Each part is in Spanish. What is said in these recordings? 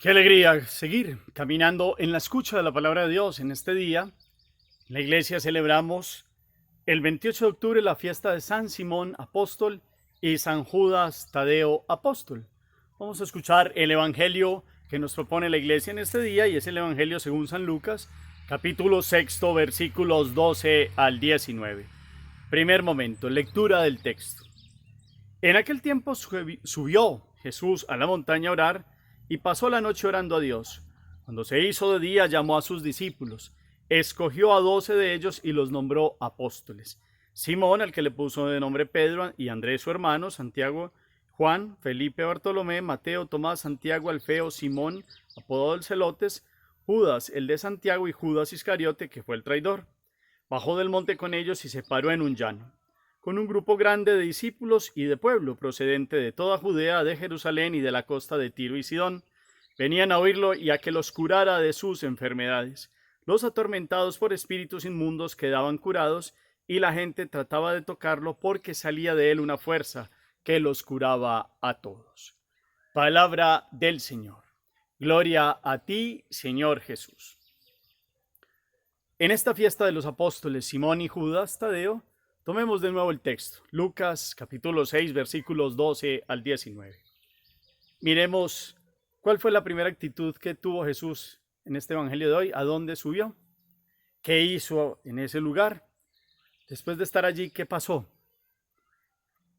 Qué alegría seguir caminando en la escucha de la palabra de Dios en este día. En la iglesia celebramos el 28 de octubre la fiesta de San Simón Apóstol y San Judas Tadeo Apóstol. Vamos a escuchar el evangelio que nos propone la iglesia en este día y es el evangelio según San Lucas, capítulo 6, versículos 12 al 19. Primer momento, lectura del texto. En aquel tiempo subió Jesús a la montaña a orar y pasó la noche orando a Dios. Cuando se hizo de día, llamó a sus discípulos, escogió a 12 de ellos y los nombró apóstoles. Simón, al que le puso de nombre Pedro, y Andrés su hermano, Santiago, Juan, Felipe, Bartolomé, Mateo, Tomás, Santiago, Alfeo, Simón, apodado el Celotes, Judas, el de Santiago, y Judas Iscariote, que fue el traidor. Bajó del monte con ellos y se paró en un llano, con un grupo grande de discípulos y de pueblo, procedente de toda Judea, de Jerusalén y de la costa de Tiro y Sidón. Venían a oírlo y a que los curara de sus enfermedades. Los atormentados por espíritus inmundos quedaban curados, y la gente trataba de tocarlo porque salía de él una fuerza que los curaba a todos. Palabra del Señor. Gloria a ti, Señor Jesús. En esta fiesta de los apóstoles Simón y Judas Tadeo, tomemos de nuevo el texto, Lucas capítulo 6, versículos 12 al 19. Miremos cuál fue la primera actitud que tuvo Jesús en este evangelio de hoy, a dónde subió, qué hizo en ese lugar. Después de estar allí, ¿qué pasó?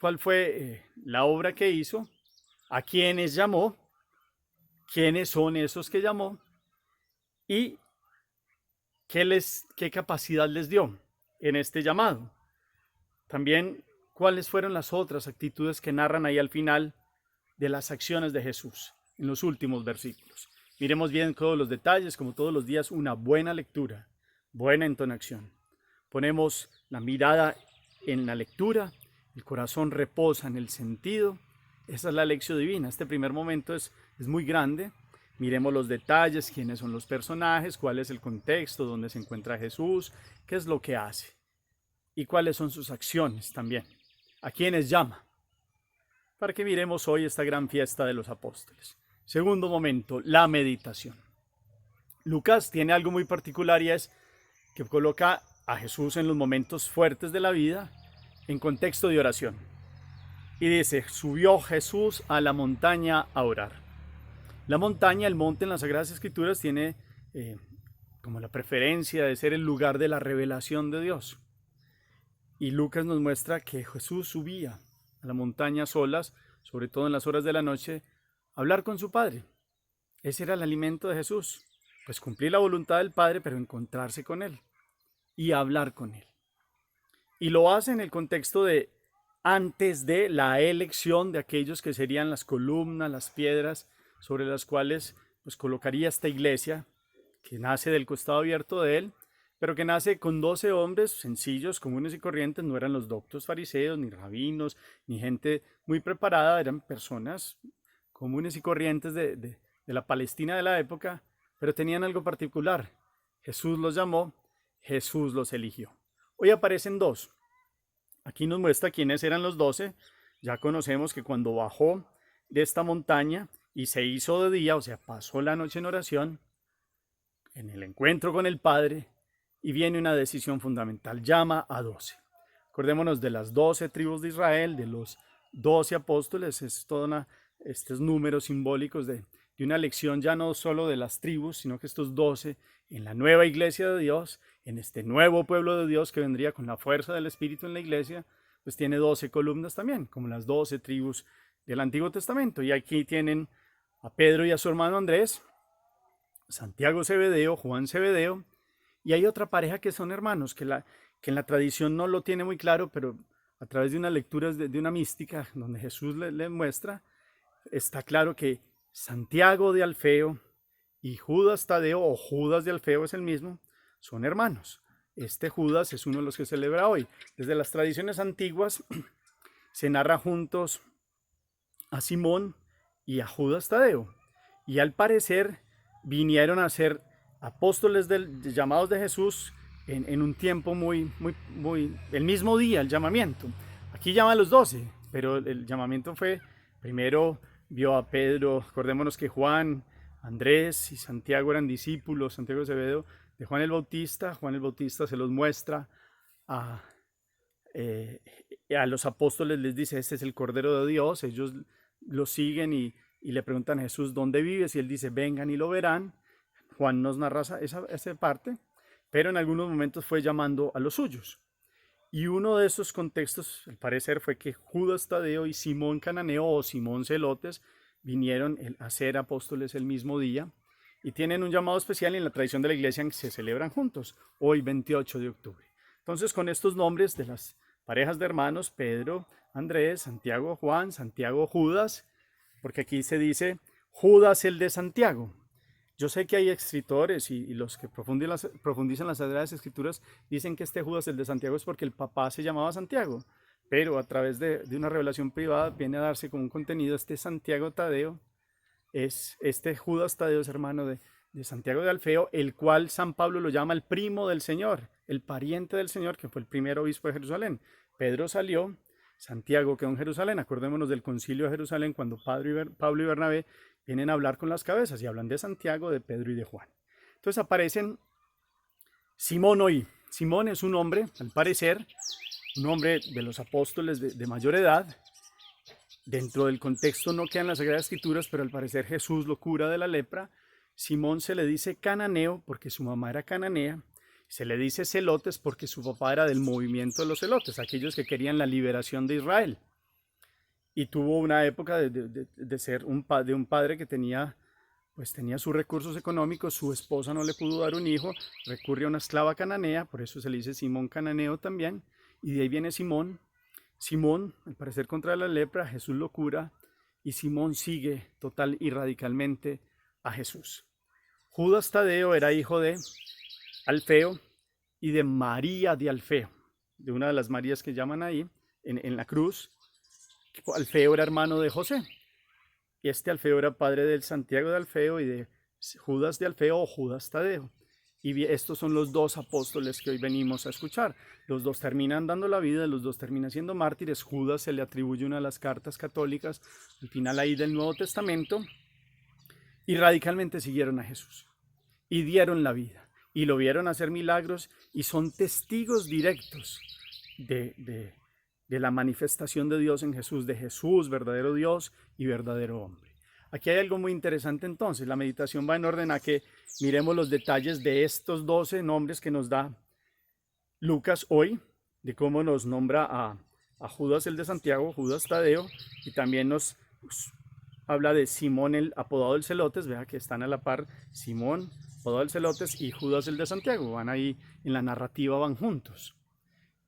¿Cuál fue la obra que hizo? ¿A quiénes llamó? ¿Quiénes son esos que llamó? ¿Y qué capacidad les dio en este llamado? También, ¿cuáles fueron las otras actitudes que narran ahí al final de las acciones de Jesús en los últimos versículos? Miremos bien todos los detalles, como todos los días, una buena lectura, buena entonación. Ponemos la mirada en la lectura, el corazón reposa en el sentido. Esa es la lección divina. Este primer momento es muy grande. Miremos los detalles, quiénes son los personajes, cuál es el contexto, dónde se encuentra Jesús, qué es lo que hace y cuáles son sus acciones también, a quiénes llama, para que miremos hoy esta gran fiesta de los apóstoles. Segundo momento, la meditación. Lucas tiene algo muy particular y es que coloca a Jesús en los momentos fuertes de la vida en contexto de oración. Y dice, subió Jesús a la montaña a orar. La montaña, el monte en las Sagradas Escrituras tiene como la preferencia de ser el lugar de la revelación de Dios. Y Lucas nos muestra que Jesús subía a la montaña solas, sobre todo en las horas de la noche, a hablar con su Padre. Ese era el alimento de Jesús, pues cumplir la voluntad del Padre, pero encontrarse con Él y hablar con Él. Y lo hace en el contexto de antes de la elección de aquellos que serían las columnas, las piedras sobre las cuales pues colocaría esta iglesia, que nace del costado abierto de Él, pero que nace con 12 hombres sencillos, comunes y corrientes. No eran los doctos fariseos, ni rabinos, ni gente muy preparada, eran personas comunes y corrientes de la Palestina de la época, pero tenían algo particular. Jesús los llamó, Jesús los eligió. Hoy aparecen dos. Aquí nos muestra quiénes eran los 12. Ya conocemos que cuando bajó de esta montaña y se hizo de día, o sea, pasó la noche en oración, en el encuentro con el Padre, y viene una decisión fundamental, llama a 12. Acordémonos de las 12 tribus de Israel, de los 12 apóstoles, es toda estos números simbólicos de una lección ya no solo de las tribus, sino que estos 12 en la nueva iglesia de Dios, en este nuevo pueblo de Dios que vendría con la fuerza del Espíritu en la iglesia, pues tiene 12 columnas también, como las 12 tribus del Antiguo Testamento. Y aquí tienen a Pedro y a su hermano Andrés, Santiago Zebedeo, Juan Zebedeo, y hay otra pareja que son hermanos, que en la tradición no lo tiene muy claro, pero a través de unas lecturas de una mística donde Jesús le muestra, está claro que Santiago de Alfeo y Judas Tadeo, o Judas de Alfeo es el mismo, son hermanos. Este Judas es uno de los que celebra hoy. Desde las tradiciones antiguas se narra juntos a Simón y a Judas Tadeo, y al parecer vinieron a ser apóstoles llamados de Jesús en un tiempo muy, el mismo día, el llamamiento. Aquí llama a los 12, pero el llamamiento fue, primero vio a Pedro, acordémonos que Juan Andrés y Santiago eran discípulos, Santiago de Zebedeo, de Juan el Bautista. Juan el Bautista se los muestra a, eh, a los apóstoles, les dice, este es el Cordero de Dios. Ellos lo siguen y le preguntan a Jesús, ¿dónde vives? Y él dice, vengan y lo verán. Juan nos narra esa parte, pero en algunos momentos fue llamando a los suyos. Y uno de esos contextos, al parecer, fue que Judas Tadeo y Simón Cananeo o Simón Celotes vinieron a ser apóstoles el mismo día y tienen un llamado especial en la tradición de la iglesia en que se celebran juntos, hoy 28 de octubre. Entonces, con estos nombres de las parejas de hermanos, Pedro, Andrés, Santiago, Juan, Santiago, Judas, porque aquí se dice Judas el de Santiago. Yo sé que hay escritores y los que profundizan las Sagradas Escrituras dicen que este Judas, el de Santiago, es porque el papá se llamaba Santiago, pero a través de una revelación privada viene a darse como un contenido. Este Santiago Tadeo, este Judas Tadeo es hermano de Santiago de Alfeo, el cual San Pablo lo llama el primo del Señor, el pariente del Señor, que fue el primer obispo de Jerusalén. Pedro salió, Santiago quedó en Jerusalén. Acordémonos del concilio de Jerusalén cuando Pablo y Bernabé vienen a hablar con las cabezas y hablan de Santiago, de Pedro y de Juan. Entonces aparecen Simón hoy. Simón es un hombre, al parecer, un hombre de los apóstoles de mayor edad. Dentro del contexto no quedan las Sagradas Escrituras, pero al parecer Jesús lo cura de la lepra. Simón se le dice cananeo porque su mamá era cananea. Se le dice celotes porque su papá era del movimiento de los celotes, aquellos que querían la liberación de Israel. Y tuvo una época de ser un padre que tenía sus recursos económicos, su esposa no le pudo dar un hijo, recurre a una esclava cananea, por eso se le dice Simón cananeo también, y de ahí viene Simón. Simón, al parecer contra la lepra, Jesús lo cura, y Simón sigue total y radicalmente a Jesús. Judas Tadeo era hijo de Alfeo y de María de Alfeo, de una de las Marías que llaman ahí en la cruz. Alfeo era hermano de José. Y este Alfeo era padre del Santiago de Alfeo y de Judas de Alfeo o Judas Tadeo. Y estos son los dos apóstoles que hoy venimos a escuchar. Los dos terminan dando la vida, los dos terminan siendo mártires. Judas se le atribuye una de las cartas católicas, al final ahí del Nuevo Testamento, y radicalmente siguieron a Jesús. Y dieron la vida. Y lo vieron hacer milagros y son testigos directos de la manifestación de Dios en Jesús, de Jesús, verdadero Dios y verdadero hombre. Aquí hay algo muy interesante entonces. La meditación va en orden a que miremos los detalles de estos 12 nombres que nos da Lucas hoy, de cómo nos nombra a Judas el de Santiago, Judas Tadeo, y también nos habla de Simón el apodado del Celotes. Vea que están a la par Simón, apodado del Celotes, y Judas el de Santiago. Van ahí en la narrativa, van juntos.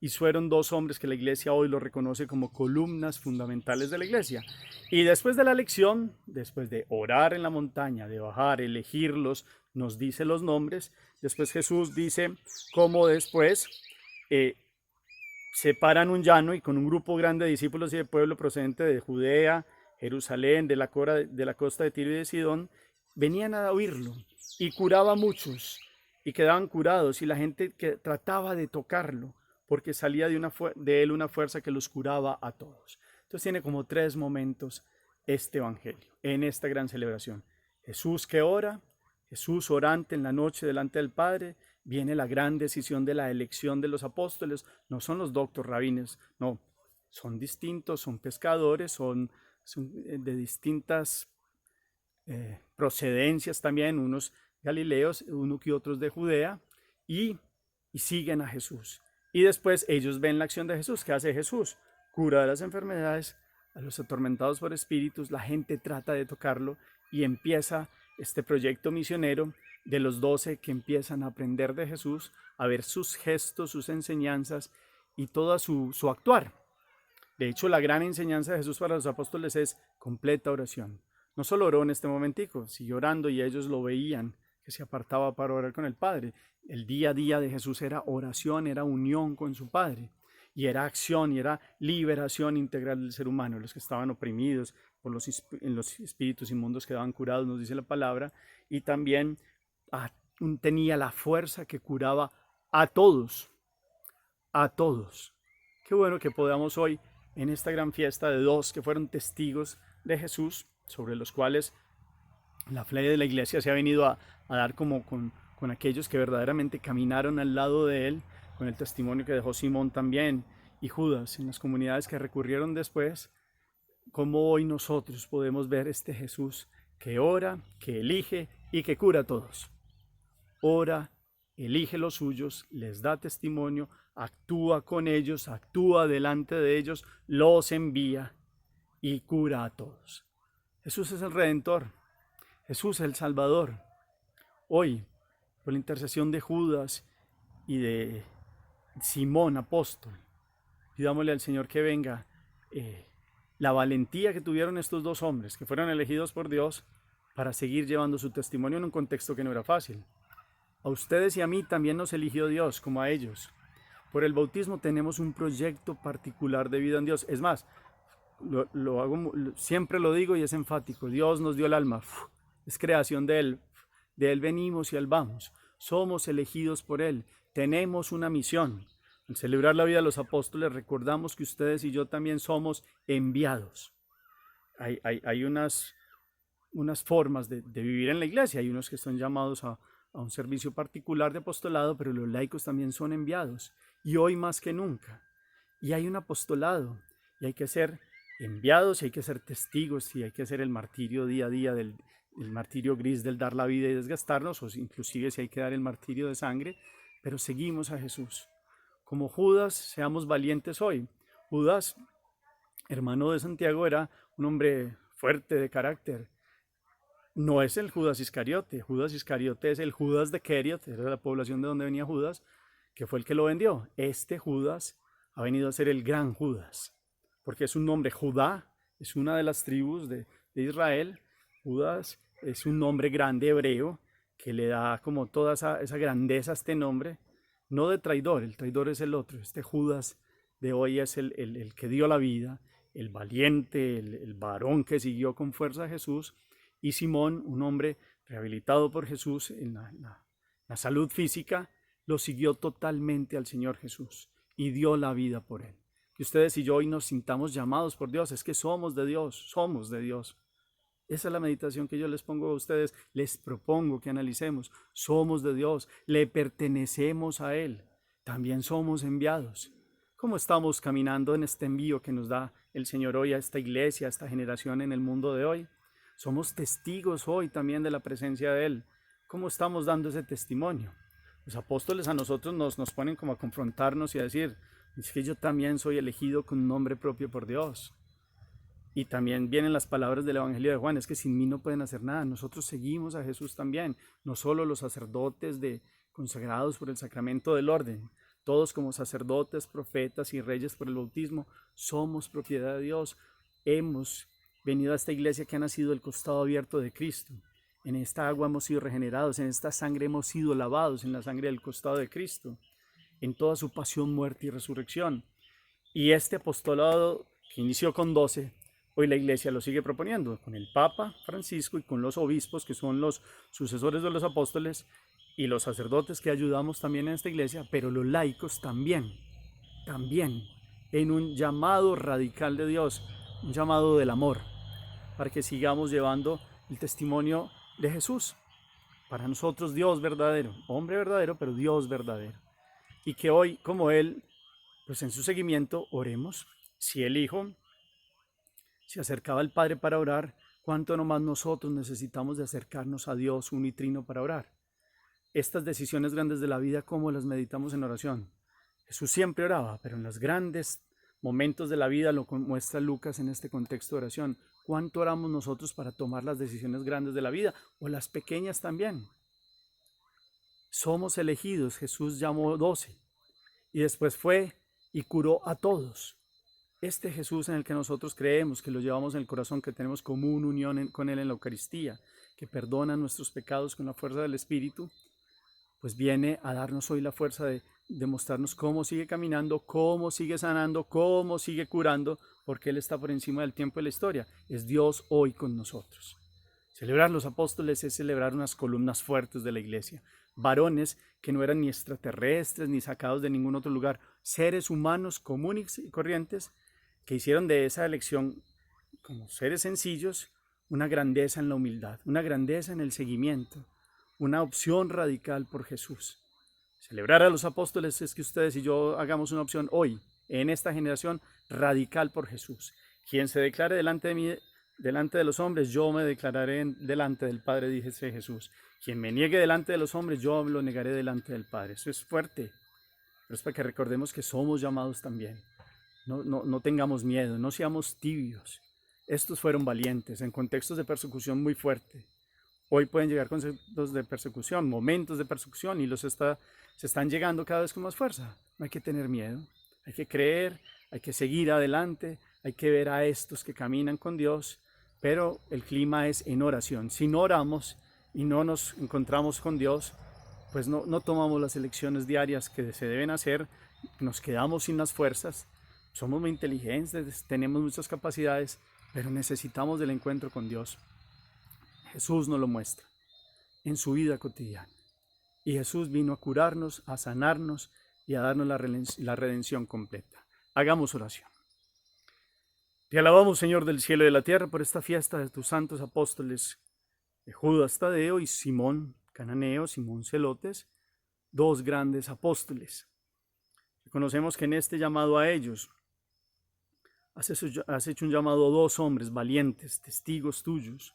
Y fueron dos hombres que la iglesia hoy lo reconoce como columnas fundamentales de la iglesia. Y después de la lección, después de orar en la montaña, de bajar, elegirlos, nos dice los nombres. Después Jesús dice cómo después separan un llano y con un grupo grande de discípulos y de pueblo procedente de Judea, Jerusalén, de la costa de Tiro y de Sidón, venían a oírlo y curaba a muchos y quedaban curados y la gente que trataba de tocarlo, porque salía de él una fuerza que los curaba a todos. Entonces tiene como 3 momentos este evangelio en esta gran celebración. Jesús que ora, Jesús orante en la noche delante del Padre, viene la gran decisión de la elección de los apóstoles. No son los doctos rabines, no, son distintos, son pescadores, son de distintas procedencias también, unos galileos, uno que otros de Judea, y siguen a Jesús. Y después ellos ven la acción de Jesús. ¿Qué hace Jesús? Cura de las enfermedades, a los atormentados por espíritus, la gente trata de tocarlo y empieza este proyecto misionero de los 12 que empiezan a aprender de Jesús, a ver sus gestos, sus enseñanzas y todo su actuar. De hecho, la gran enseñanza de Jesús para los apóstoles es completa oración. No solo oró en este momentico, siguió orando y ellos lo veían, que se apartaba para orar con el Padre. El día a día de Jesús era oración, era unión con su Padre, y era acción, y era liberación integral del ser humano. Los que estaban oprimidos por los espíritus inmundos quedaban curados, nos dice la palabra, y también tenía la fuerza que curaba a todos, a todos. Qué bueno que podamos hoy, en esta gran fiesta de 2 que fueron testigos de Jesús, sobre los cuales La fe de la iglesia se ha venido a dar como con aquellos que verdaderamente caminaron al lado de él, con el testimonio que dejó Simón también y Judas en las comunidades que recurrieron después, como hoy nosotros podemos ver este Jesús que ora, que elige y que cura a todos. Ora, elige los suyos, les da testimonio, actúa con ellos, actúa delante de ellos, los envía y cura a todos. Jesús es el Redentor, Jesús es el Salvador. Hoy, por la intercesión de Judas y de Simón, apóstol, pidámosle al Señor que venga la valentía que tuvieron estos dos hombres, que fueron elegidos por Dios, para seguir llevando su testimonio en un contexto que no era fácil. A ustedes y a mí también nos eligió Dios, como a ellos. Por el bautismo tenemos un proyecto particular de vida en Dios. Es más, siempre lo digo y es enfático. Dios nos dio el alma, es creación de Él venimos y a Él vamos. Somos elegidos por Él, tenemos una misión. Al celebrar la vida de los apóstoles recordamos que ustedes y yo también somos enviados. Hay unas formas de vivir en la iglesia, hay unos que están llamados a un servicio particular de apostolado, pero los laicos también son enviados, y hoy más que nunca. Y hay un apostolado, y hay que ser enviados, y hay que ser testigos, y hay que hacer el martirio día a día, el martirio gris del dar la vida y desgastarnos, o inclusive si hay que dar el martirio de sangre, pero seguimos a Jesús. Como Judas, seamos valientes hoy. Judas, hermano de Santiago, era un hombre fuerte de carácter. No es el Judas Iscariote. Judas Iscariote es el Judas de Keriot, era la población de donde venía Judas, que fue el que lo vendió. Este Judas ha venido a ser el gran Judas, porque es un nombre. Judá es una de las tribus de Israel. Judas es un nombre grande hebreo que le da como toda esa grandeza a este nombre, no de traidor, el traidor es el otro. Este Judas de hoy es el que dio la vida, el valiente, el varón que siguió con fuerza a Jesús. Y Simón, un hombre rehabilitado por Jesús en la salud física, lo siguió totalmente al Señor Jesús y dio la vida por él. Que ustedes y yo hoy nos sintamos llamados por Dios, es que somos de Dios, somos de Dios. Esa es la meditación que yo les pongo a ustedes, les propongo que analicemos. Somos de Dios, le pertenecemos a Él, también somos enviados. ¿Cómo estamos caminando en este envío que nos da el Señor hoy a esta iglesia, a esta generación en el mundo de hoy? Somos testigos hoy también de la presencia de Él. ¿Cómo estamos dando ese testimonio? Los apóstoles a nosotros nos ponen como a confrontarnos y a decir, es que yo también soy elegido con un nombre propio por Dios. Y también vienen las palabras del Evangelio de Juan, es que sin mí no pueden hacer nada. Nosotros seguimos a Jesús también, no solo los sacerdotes consagrados por el sacramento del orden, todos como sacerdotes, profetas y reyes por el bautismo, somos propiedad de Dios. Hemos venido a esta iglesia que ha nacido del costado abierto de Cristo. En esta agua hemos sido regenerados, en esta sangre hemos sido lavados, en la sangre del costado de Cristo, en toda su pasión, muerte y resurrección. Y este apostolado que inició con 12, hoy la iglesia lo sigue proponiendo con el Papa Francisco y con los obispos que son los sucesores de los apóstoles y los sacerdotes que ayudamos también en esta iglesia, pero los laicos también, en un llamado radical de Dios, un llamado del amor, para que sigamos llevando el testimonio de Jesús. Para nosotros Dios verdadero, hombre verdadero, pero Dios verdadero. Y que hoy, como Él, pues en su seguimiento oremos. Si el Hijo se acercaba al Padre para orar, ¿cuánto nomás nosotros necesitamos de acercarnos a Dios unitrino para orar? Estas decisiones grandes de la vida, ¿cómo las meditamos en oración? Jesús siempre oraba, pero en los grandes momentos de la vida lo muestra Lucas en este contexto de oración. ¿Cuánto oramos nosotros para tomar las decisiones grandes de la vida o las pequeñas también? Somos elegidos, Jesús llamó 12 y después fue y curó a todos. Este Jesús en el que nosotros creemos, que lo llevamos en el corazón, que tenemos común unión con Él en la Eucaristía, que perdona nuestros pecados con la fuerza del Espíritu, pues viene a darnos hoy la fuerza de mostrarnos cómo sigue caminando, cómo sigue sanando, cómo sigue curando, porque Él está por encima del tiempo y la historia. Es Dios hoy con nosotros. Celebrar los apóstoles es celebrar unas columnas fuertes de la iglesia, varones que no eran ni extraterrestres ni sacados de ningún otro lugar, seres humanos comunes y corrientes que hicieron de esa elección como seres sencillos una grandeza en la humildad, una grandeza en el seguimiento, una opción radical por Jesús. Celebrar a los apóstoles es que ustedes y yo hagamos una opción hoy, en esta generación, radical por Jesús. Quien se declare delante de mí, delante de los hombres, yo me declararé delante del Padre, dice Jesús. Quien me niegue delante de los hombres, yo lo negaré delante del Padre. Eso es fuerte, pero es para que recordemos que somos llamados también. No tengamos miedo, no seamos tibios. Estos fueron valientes en contextos de persecución muy fuerte. Hoy pueden llegar conceptos de persecución, momentos de persecución, y se están llegando cada vez con más fuerza. No hay que tener miedo, hay que creer, hay que seguir adelante, hay que ver a estos que caminan con Dios, pero el clima es en oración. Si no oramos y no nos encontramos con Dios, pues no tomamos las elecciones diarias que se deben hacer, nos quedamos sin las fuerzas, somos muy inteligentes, tenemos muchas capacidades, pero necesitamos del encuentro con Dios. Jesús nos lo muestra en su vida cotidiana. Y Jesús vino a curarnos, a sanarnos y a darnos la redención completa. Hagamos oración. Te alabamos, Señor del cielo y de la tierra, por esta fiesta de tus santos apóstoles, de Judas Tadeo y Simón Cananeo, Simón Celotes, dos grandes apóstoles. Reconocemos que en este llamado a ellos has hecho un llamado a dos hombres valientes, testigos tuyos,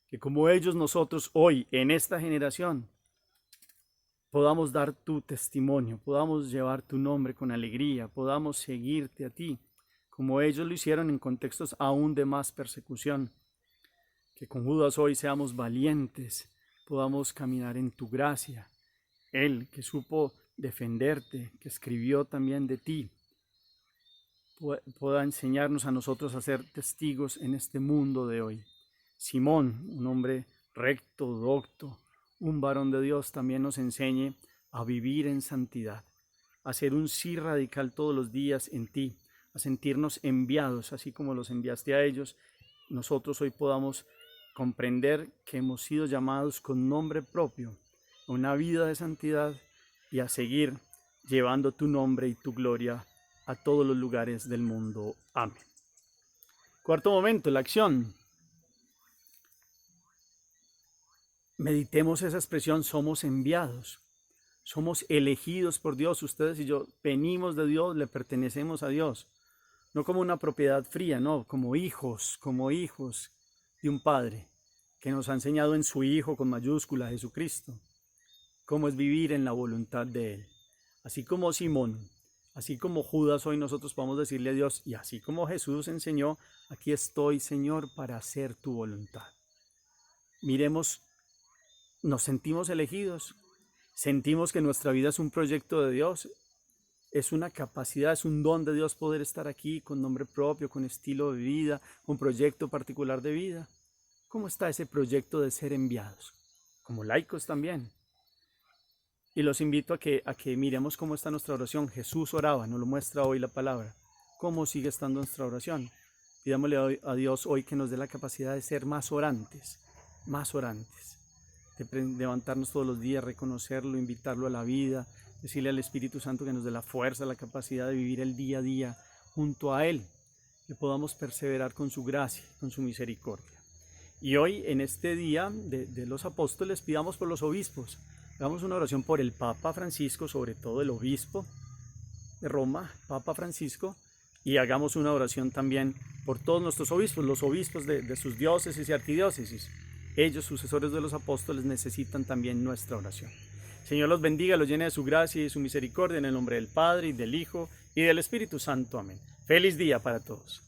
que como ellos nosotros hoy, en esta generación, podamos dar tu testimonio, podamos llevar tu nombre con alegría, podamos seguirte a ti, como ellos lo hicieron en contextos aún de más persecución. Que con Judas hoy seamos valientes, podamos caminar en tu gracia. Él que supo defenderte, que escribió también de ti, pueda enseñarnos a nosotros a ser testigos en este mundo de hoy. Simón, un hombre recto, docto, un varón de Dios, también nos enseñe a vivir en santidad, a hacer un sí radical todos los días en ti, a sentirnos enviados, así como los enviaste a ellos. Nosotros hoy podamos comprender que hemos sido llamados con nombre propio a una vida de santidad y a seguir llevando tu nombre y tu gloria a todos los lugares del mundo. Amén. Cuarto momento, la acción. Meditemos esa expresión, somos enviados, somos elegidos por Dios. Ustedes y yo venimos de Dios, le pertenecemos a Dios, no como una propiedad fría, no, como hijos de un Padre que nos ha enseñado en su Hijo con mayúscula, Jesucristo, cómo es vivir en la voluntad de Él. Así como Simón, así como Judas, hoy nosotros podemos decirle a Dios, y así como Jesús enseñó, aquí estoy, Señor, para hacer tu voluntad. Miremos, nos sentimos elegidos, sentimos que nuestra vida es un proyecto de Dios, es una capacidad, es un don de Dios poder estar aquí con nombre propio, con estilo de vida, con proyecto particular de vida. ¿Cómo está ese proyecto de ser enviados? Como laicos también. Y los invito a que miremos cómo está nuestra oración. Jesús oraba, nos lo muestra hoy la palabra. ¿Cómo sigue estando nuestra oración? Pidámosle a Dios hoy que nos dé la capacidad de ser más orantes, de levantarnos todos los días, reconocerlo, invitarlo a la vida, decirle al Espíritu Santo que nos dé la fuerza, la capacidad de vivir el día a día junto a Él, que podamos perseverar con su gracia, con su misericordia. Y hoy, en este día de los apóstoles, pidamos por los obispos. Hagamos una oración por el Papa Francisco, sobre todo el obispo de Roma, Papa Francisco, y hagamos una oración también por todos nuestros obispos, los obispos de sus diócesis y arquidiócesis. Ellos, sucesores de los apóstoles, necesitan también nuestra oración. Señor los bendiga, los llene de su gracia y de su misericordia, en el nombre del Padre, y del Hijo, y del Espíritu Santo. Amén. Feliz día para todos.